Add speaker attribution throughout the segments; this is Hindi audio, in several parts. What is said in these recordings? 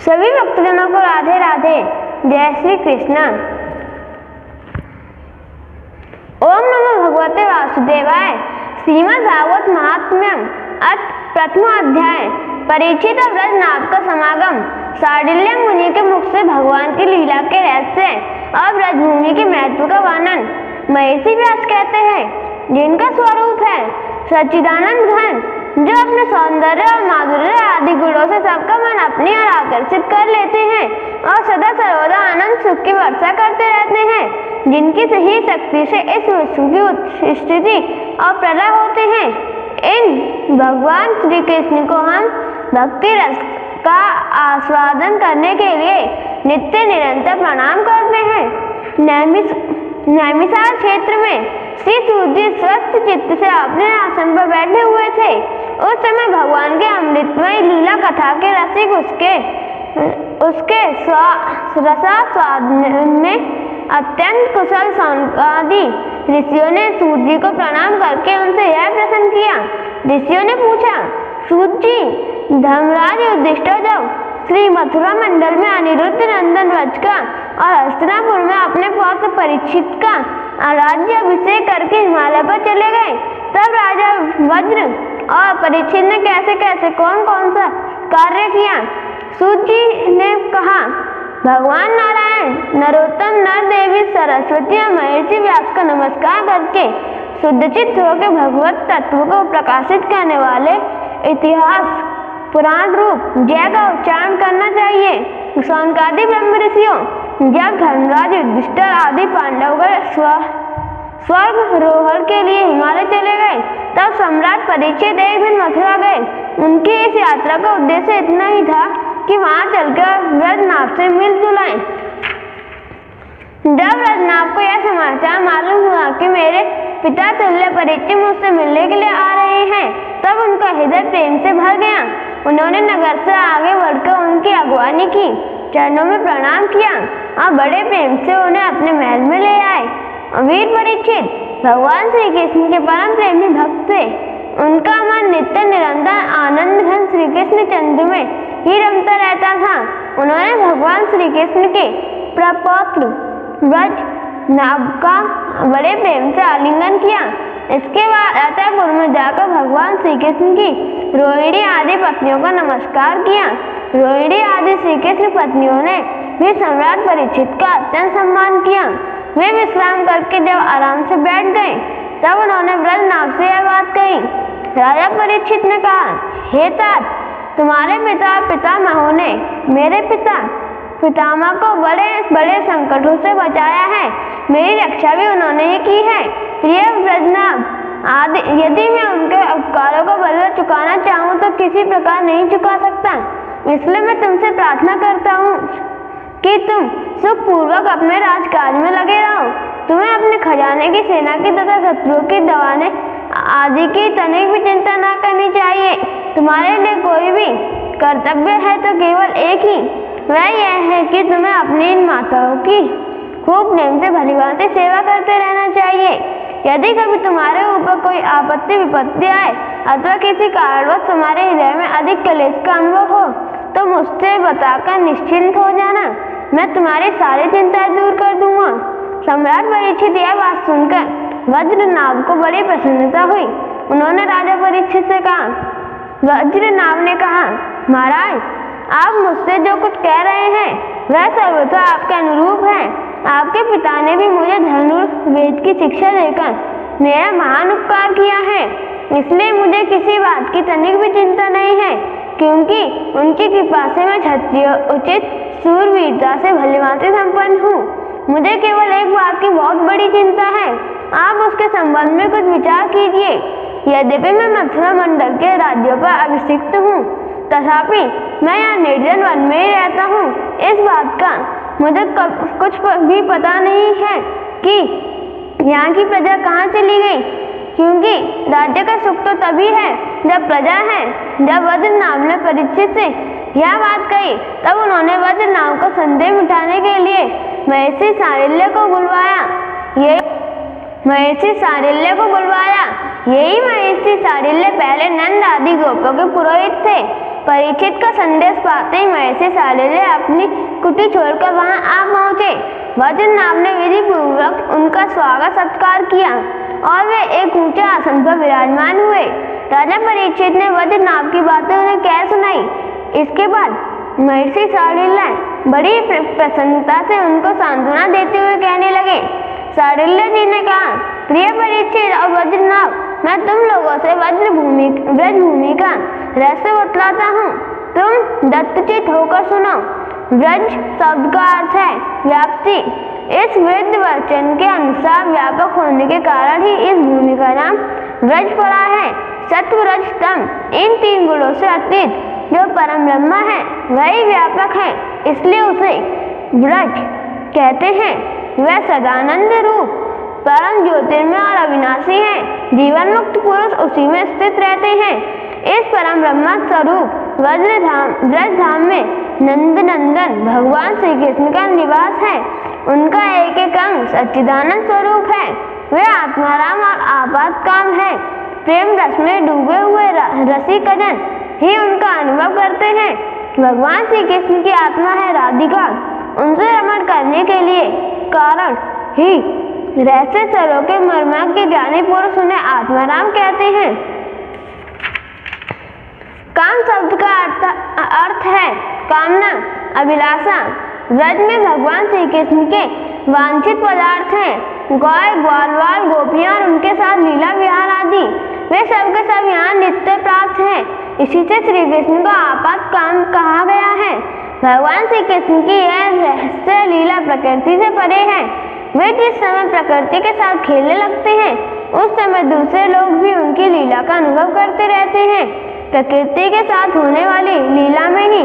Speaker 1: सभी भक्तजनों को राधे राधे। जय श्री कृष्ण। ओम नमो भगवते वासुदेवाय। श्रीमद् भागवत महात्म्यम अथ प्रथम अध्याय। परीक्षित और ब्रजनाभ का समागम। शांडिल्य मुनि के मुख से भगवान की लीला के रहस्य और ब्रजभूमि के महत्व का वर्णन। महर्षि व्यास कहते हैं, जिनका स्वरूप है सच्चिदानंद घन, जो अपने सौंदर्य और माधुर्य आदि गुणों से सबका मन अपनी ओर आकर्षित कर लेते हैं और सदा सर्वदा आनंद सुख की वर्षा करते रहते हैं, जिनकी सही शक्ति से इस विश्व की स्थिति और प्रलय होते हैं, इन भगवान श्री कृष्ण को हम भक्ति रस का आस्वादन करने के लिए नित्य निरंतर प्रणाम करते हैं। नैमिषारण्य क्षेत्र में श्री सूत जी स्वस्थ चित्त से अपने आसन पर बैठे हुए थे। उस समय भगवान के अमृतमय लीला कथा के रसिक उसके रसास्वाद में अत्यंत कुशल सौनकादि ऋषियों ने सूत जी को प्रणाम करके उनसे यह प्रश्न किया। ऋषियों ने पूछा, सूत जी, धर्मराज युधिष्ठिर जब श्री मथुरा मंडल में अनिरुद्ध नंदन व्रज का और हस्तिनापुर में अपने पौत्र परीक्षित का राज्य अभिषेक करके हिमालय पर चले गए, तब राजा वज्र और परीक्षित ने कैसे कैसे कौन कौन सा कार्य किया। सूत जी ने कहा, भगवान नारायण, नरोत्तम, नर देवी सरस्वती और महर्षि व्यास का नमस्कार करके शुद्धचित्त होकर भगवत तत्व को प्रकाशित करने वाले इतिहास पुराण रूप जय का उच्चारण करना चाहिए। सौनकादि ब्रह्म ऋषियों, जब धर्मराज युधिष्ठिर आदि पांडवगण स्वर्गारोहण के लिए हिमालय चले गए, तब सम्राट परीक्षित एक दिन मथुरा गए। उनकी इस यात्रा का उद्देश्य इतना ही था कि वहां चलकर ब्रजनाभ से मिल जुलाएं। जब ब्रजनाभ को यह समाचार मालूम हुआ कि मेरे पिता तुल्य परीक्षित मुझसे मिलने के लिए आ रहे हैं, तब उनका हृदय प्रेम से भर गया। उन्होंने नगर से आगे बढ़कर उनकी अगवानी की, चरणों में प्रणाम किया और बड़े प्रेम से उन्हें अपने महल में ले आए। वीर परीक्षित भगवान श्री कृष्ण के परम प्रेमी भक्त थे। उनका मन नित्य निरंतर आनंद घन श्री कृष्ण चंद्र में ही रमता रहता था। उन्होंने भगवान श्री कृष्ण के प्रपौत्र ब्रजनाभ का बड़े प्रेम से आलिंगन किया। इसके बाद अतःपुर में जाकर भगवान श्री कृष्ण की रोहिणी आदि पत्नियों का नमस्कार किया। रोहिणी आदि श्री कृष्ण पत्नियों ने भी सम्राट परीक्षित का अत्यंत सम्मान किया। वे विश्राम करके जब आराम से बैठ गए, तब उन्होंने ब्रजनाभ से यह बात कही। राजा परीक्षित ने कहा, हे तात, तुम्हारे पिता पितामहों ने मेरे पितामह को बड़े बड़े संकटों से बचाया है। मेरी रक्षा भी उन्होंने ही की है। प्रिय ब्रजनाभ आदि, यदि मैं उनके उपकारों का बदला चुकाना चाहूँ तो किसी प्रकार नहीं चुका सकता। इसलिए मैं तुमसे प्रार्थना करता हूँ कि तुम सुखपूर्वक अपने राजकाज में लगे रहो। तुम्हें अपने खजाने की, सेना की तथा शत्रुओं की दवाने आदि की तनिक भी चिंता न करनी चाहिए। तुम्हारे लिए कोई भी कर्तव्य है तो केवल एक ही, वह यह है कि तुम्हें अपनी इन माताओं की खूब प्रेम से भलीभांति सेवा करते रहना चाहिए। यदि कभी तुम्हारे ऊपर कोई आपत्ति विपत्ति आए अथवा किसी कारणवश तुम्हारे हृदय में अधिक क्लेश का अनुभव हो, तो मुझसे बताकर निश्चिंत हो जाना। मैं तुम्हारी सारी चिंताएं दूर कर दूंगा। सम्राट परीक्षित यह बात सुनकर वज्रनाभ को बड़ी प्रसन्नता हुई। उन्होंने राजा परीक्षित से कहा। वज्रनाभ ने कहा, महाराज, आप मुझसे जो कुछ कह रहे हैं वह सर्वथा आपके अनुरूप है। आपके पिता ने भी मुझे धनुर्वेद की शिक्षा देकर मेरा महान उपकार किया है। इसलिए मुझे किसी बात की तनिक भी चिंता नहीं है, क्योंकि उनकी कृपा से मैं क्षत्रिय उचित शूरवीरता से भलीभांति संपन्न हूँ। मुझे केवल एक बात की बहुत बड़ी चिंता है, आप उसके संबंध में कुछ विचार कीजिए। यद्यपि मैं मथुरा मंडल के राज्यों पर अभिषिक्त हूँ, तथापि मैं यहाँ निर्जन वन में ही रहता हूँ। इस बात का मुझे कुछ भी पता नहीं है कि यहाँ की प्रजा कहाँ चली गई, क्योंकि राज्य का सुख तो तभी है जब प्रजा है। जब वज्रनाभ ने परीक्षित से यह बात कही, तब उन्होंने वज्रनाभ को संदेह मिटाने के लिए महर्षि शांडिल्य को बुलवाया। यही महिषी शांडिल्य पहले नंद आदि गोपों के पुरोहित थे। परीक्षित का संदेश पाते ही महिषी शांडिल्य अपनी कुटी छोड़कर वहां आ पहुंचे। वज्रनाभ ने विधि पूर्वक उनका स्वागत सत्कार किया और वे एक ऊंचे आसन पर विराजमान हुए। राजा परीक्षित ने वज्रनाभ की बातें उन्हें कह सुनाई। इसके बाद महिषी शांडिल्य बड़ी प्रसन्नता से उनको सांत्वना देते हुए कहने लगे। शांडिल्य जी ने कहा, प्रिय परीक्षित और वज्रनाभ, मैं तुम लोगों से ब्रजभूमि का रहस्य बतलाता हूँ। तुम दत्तचित होकर सुनो। ब्रज शब्द का अर्थ है व्याप्ति। इस वृद्ध वचन के अनुसार व्यापक होने के कारण ही इस भूमि का नाम ब्रज पड़ा है। सत्व रज तम, इन तीन गुणों से अतीत जो परम ब्रह्म है वही व्यापक है, इसलिए उसे ब्रज कहते हैं। वह सदानंद रूप परम ज्योतिर्मय और अविनाशी है। जीवन मुक्त पुरुष उसी में स्थित रहते हैं। इस परम ब्रह्म स्वरूप ब्रज धाम में नंद नंदन भगवान श्री कृष्ण का निवास है। उनका एक एक अंग सच्चिदानंद स्वरूप है। वे आत्माराम और आपात काम है। प्रेम रस में डूबे हुए रसिकजन ही उनका अनुभव करते हैं। भगवान श्री कृष्ण की आत्मा है राधिका। उनसे रमण करने के लिए कारण ही रहस्य स्वरों के मर्म के ज्ञानी पुरुष उन्हें आत्माराम कहते हैं। काम शब्द का अर्थ है कामना, अभिलाषा। ब्रज में भगवान श्री कृष्ण के वांछित पदार्थ हैं गाय, ग्वालवाल, गोपियां और उनके साथ लीला विहार आदि। वे सब के सब यहाँ नित्य प्राप्त हैं। इसी से श्री कृष्ण को आपात काम कहा गया है। भगवान श्री कृष्ण की यह रहस्य लीला प्रकृति से परे है। वे जिस समय प्रकृति के साथ खेलने लगते हैं उस समय दूसरे लोग भी उनकी लीला का अनुभव करते रहते हैं। प्रकृति के साथ होने वाली लीला में ही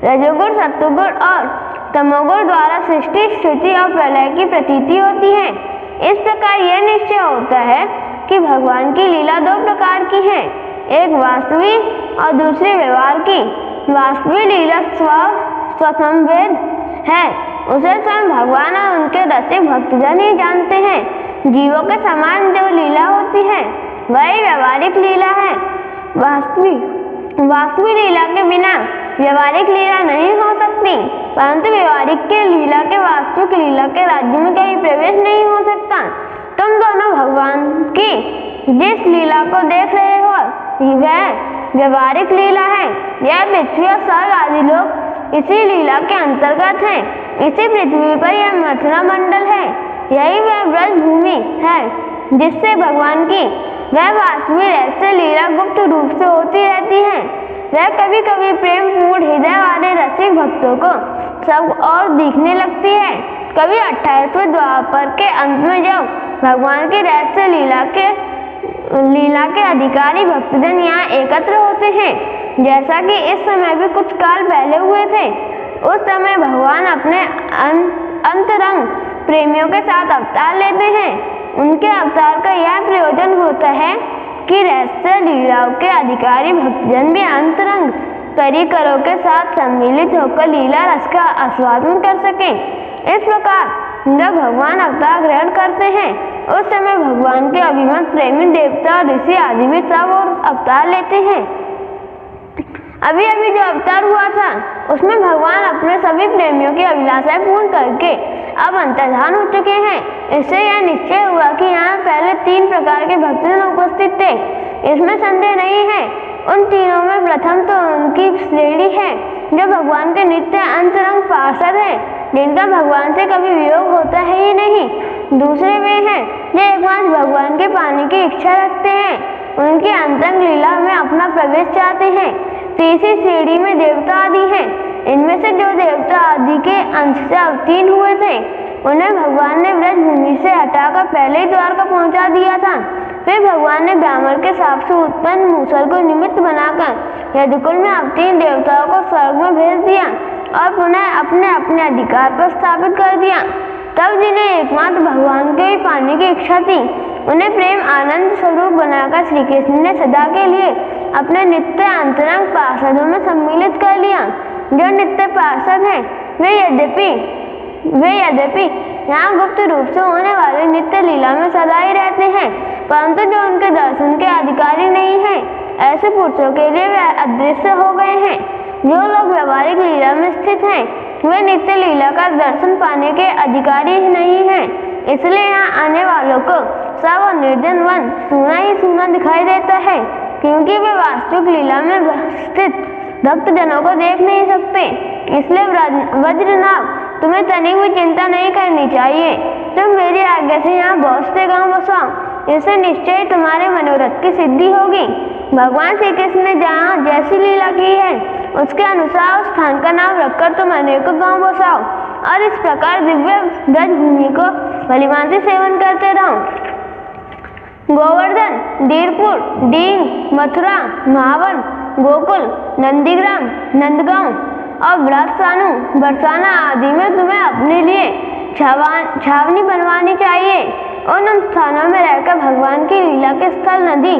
Speaker 1: रजोगुण, सत्वगुण और तमोगुण द्वारा सृष्टि, स्थिति और प्रलय की प्रतीति होती है। इस प्रकार यह निश्चय होता है कि भगवान की लीला दो प्रकार की है, एक वास्तविक और दूसरी व्यवहार की। वास्तविक लीला स्वसंवेद है, उसे स्वयं भगवान और उनके रसिक भक्तजन ही जानते हैं। जीवों के समान जो लीला होती है वही व्यवहारिक लीला है। वास्तविक लीला के बिना व्यवहारिक लीला नहीं हो सकती, परंतु व्यवहारिक के लीला के वास्तविक लीला के राज्य में कहीं प्रवेश नहीं हो सकता। तुम दोनों भगवान की जिस लीला को देख रहे हो वह व्यवहारिक लीला है। यह पृथ्वी और स्वर्ग आदि लोग इसी लीला के अंतर्गत हैं। इसी पृथ्वी पर यह मथुरा मंडल है। यही वह ब्रज भूमि है जिससे भगवान की वह वास्तविक रहस्य लीला गुप्त रूप से होती रहती है। वह कभी कभी प्रेम पूर्ण हृदय वाले रसिक भक्तों को सब और दिखने लगती है। कभी 28वें द्वापर के अंत में जब भगवान की रहस्य लीला के अधिकारी भक्तजन यहाँ एकत्र होते हैं, जैसा कि इस समय भी कुछ काल पहले हुए थे, उस समय भगवान अपने अंतरंग प्रेमियों के साथ अवतार लेते हैं। उनके अवतार का यह प्रयोजन होता है कि रहस्य लीलाओं के अधिकारी भक्तजन भी अंतरंग परिकरों के साथ सम्मिलित होकर लीला रस का आस्वादन कर सकें। इस प्रकार जब भगवान अवतार ग्रहण करते हैं उस समय भगवान के अभिमत प्रेमी देवता और ऋषि आदि भी सब और अवतार लेते हैं। अभी अभी जो अवतार हुआ था उसमें भगवान अपने सभी प्रेमियों की अभिलाषाएं पूर्ण करके अब अंतर्धान हो चुके हैं। इससे यह निश्चय हुआ कि यहाँ पहले 3 प्रकार के भक्तजन उपस्थित थे, इसमें संदेह नहीं है। उन तीनों में प्रथम तो उनकी श्रेणी है जो भगवान के नित्य अंतरंग पार्षद है, जिनका भगवान से कभी वियोग होता है ही नहीं। दूसरे वे हैं जो एकमात्र भगवान के पाने की इच्छा रखते हैं, उनकी अंतरंग लीला में अपना प्रवेश चाहते हैं। तीसरी श्रेणी में देवता आदि हैं। इनमें से जो देवता आदि के अंश से अवतीर्ण हुए थे उन्हें भगवान ने ब्रज भूमि से हटाकर पहले ही द्वार पर पहुंचा दिया था। फिर भगवान ने ब्राह्मण के साप से उत्पन्न मूसर को निमित्त बनाकर यदुकुल में अवतीर्ण देवताओं को स्वर्ग में भेज दिया और पुनः अपने अपने अधिकार पर स्थापित कर दिया। तब जिन्हें एकमात्र भगवान के ही पाने की इच्छा थी उन्हें प्रेम आनंद स्वरूप बनाकर श्री कृष्ण ने सदा के लिए अपने नित्य अंतरंग पार्षदों में सम्मिलित कर लिया। जो नित्य पार्षद हैं वे यद्यपि वे यद्यपि यहाँ गुप्त रूप से होने वाली नित्य लीला में सदा ही रहते हैं, परंतु जो उनके दर्शन के अधिकारी नहीं हैं, ऐसे पुरुषों के लिए वे अदृश्य हो गए हैं। जो लोग व्यवहारिक लीला में स्थित हैं, वे नित्य लीला का दर्शन पाने के अधिकारी ही नहीं हैं। इसलिए यहाँ आने वालों को सब और निर्जन वन सूना ही सूना दिखाई देता है, क्योंकि वे वास्तविक लीला में स्थित भक्त जनों को देख नहीं सकते। इसलिए वज्रनाभ, तुम्हें तनिक भी चिंता नहीं करनी चाहिए। तुम मेरी आज्ञा से यहाँ बहुत से गांव बसाओ, इससे निश्चय तुम्हारे मनोरथ की सिद्धि होगी। भगवान श्री कृष्ण ने जहाँ जैसी लीला की है, उसके अनुसार उस स्थान का नाम रखकर तुम अनेकों गांव बसाओ और इस प्रकार दिव्य ब्रज भूमि को भलीभांति सेवन करते रहो। गोवर्धन, दीरपुर, डींग, मथुरा, महावन, गोकुल, नंदीग्राम, नंदगांव और ब्रजसानु, बरसाना आदि में तुम्हें अपने लिए छावनी बनवानी चाहिए। उन स्थानों में रहकर भगवान की लीला के स्थल, नदी,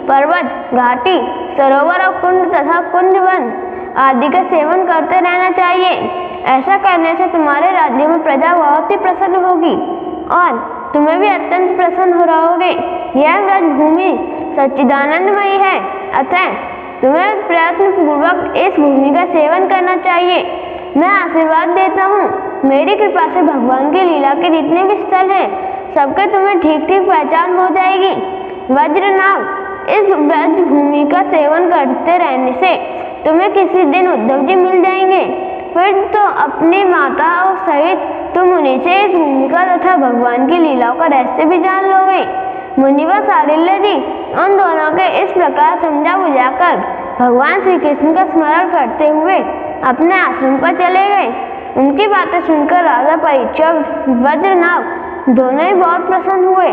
Speaker 1: पर्वत, घाटी, सरोवर और कुंड तथा कुंजवन आदि का सेवन करते रहना चाहिए। ऐसा करने से तुम्हारे राज्य में प्रजा बहुत ही प्रसन्न होगी और तुम्हें भी अत्यंत प्रसन्न हो रहोगे। यह ब्रज भूमि सच्चिदानंदमयी है, अतः तुम्हें प्रयत्न पूर्वक इस भूमि का सेवन करना चाहिए। मैं आशीर्वाद देता हूँ, मेरी कृपा से भगवान की लीला के जितने भी स्थल हैं, सबके तुम्हें ठीक ठीक पहचान हो जाएगी। वज्रनाभ, इस ब्रज भूमि का सेवन करते रहने से तुम्हें किसी दिन उद्धव जी मिल जाएंगे। फिर तो अपनी माताओं सहित तुम उन्हीं से इस भूमि का तथा भगवान की लीलाओं का रहस्य भी जान लोगे। मुनिवर सारिल्य जी उन दोनों के इस प्रकार समझा बुझाकर भगवान श्री कृष्ण का स्मरण करते हुए अपने आश्रम पर चले गए। उनकी बातें सुनकर राजा परीक्षित और वज्रनाभ दोनों ही बहुत प्रसन्न हुए।